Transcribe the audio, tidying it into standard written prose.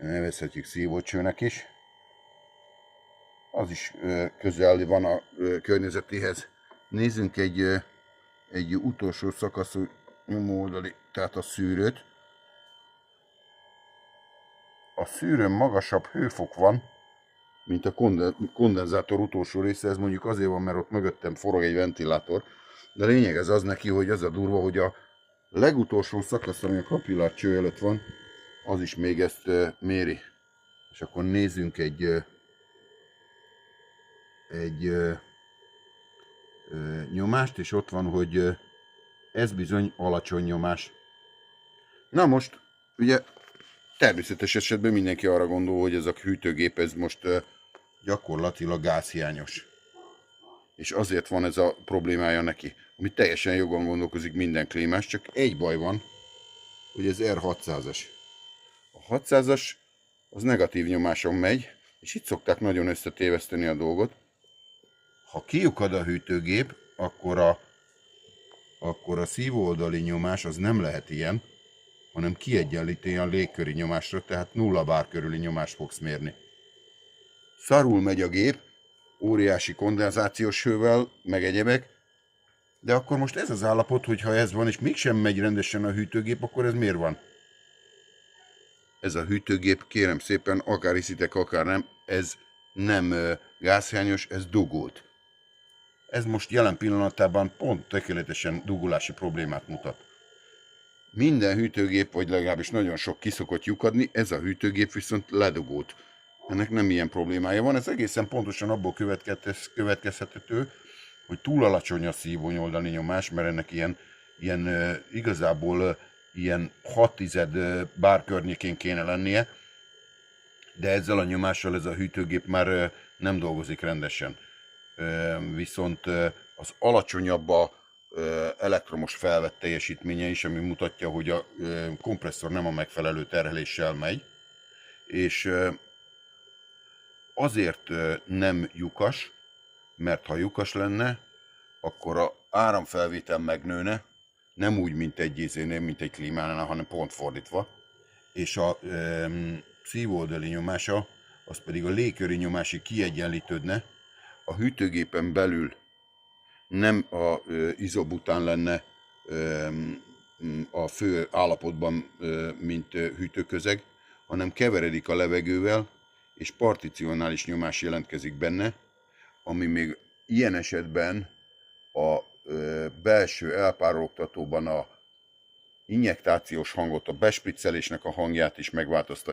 nevezhetjük szívócsőnek is. Az is közel van a környezetéhez. Nézzünk egy utolsó szakaszú nyomóoldali, tehát a szűrőt. A szűrőn magasabb hőfok van, mint a kondenzátor utolsó része. Ez mondjuk azért van, mert ott mögöttem forog egy ventilátor. De a lényeg az neki, hogy az a durva, hogy a legutolsó szakasz, ami a kapillárcső előtt van, az is még ezt méri. És akkor nézzünk egy nyomást, és ott van, hogy ez bizony alacsony nyomás. Na most, ugye természetes esetben mindenki arra gondol, hogy ez a hűtőgép ez most gyakorlatilag gázhiányos. És azért van ez a problémája neki, ami teljesen jogon gondolkozik minden klímás, csak egy baj van, hogy ez R600-as. A 600-as az negatív nyomáson megy, és itt szokták nagyon összetéveszteni a dolgot. Ha kiukad a hűtőgép, akkor a szívóoldali nyomás az nem lehet ilyen, hanem kiegyenlíti a légköri nyomásra, tehát 0 bár körüli nyomást fogsz mérni. Szarul megy a gép, óriási kondenzációs hővel, meg egyebek, de akkor most ez az állapot, hogyha ez van, és mégsem megy rendesen a hűtőgép, akkor ez miért van? Ez a hűtőgép, kérem szépen, akár hiszitek, akár nem, ez nem gázhiányos, ez dugult. Ez most jelen pillanatában pont tökéletesen dugulási problémát mutat. Minden hűtőgép, vagy legalábbis nagyon sok ki szokott lyukadni, ez a hűtőgép viszont ledugult. Ennek nem ilyen problémája van, ez egészen pontosan abból következhető, hogy túl alacsony a szívóoldali nyomás, mert ennek igazából ilyen 6 bár környékén kéne lennie, de ezzel a nyomással ez a hűtőgép már nem dolgozik rendesen. Viszont az alacsonyabb a elektromos felvett teljesítménye is, ami mutatja, hogy a kompresszor nem a megfelelő terheléssel megy, és azért nem lyukas, mert ha lyukas lenne, akkor az áramfelvétel megnőne, nem úgy, mint egy klímánál, hanem pont fordítva, és a szívóoldali nyomása, az pedig a légköri nyomásig kiegyenlítődne, a hűtőgépen belül nem a izobután lenne a fő állapotban, mint hűtőközeg, hanem keveredik a levegővel, és particionális nyomás jelentkezik benne, ami még ilyen esetben a belső elpárologtatóban a injektációs hangot, a bespriccelésnek a hangját is megváltoztatja.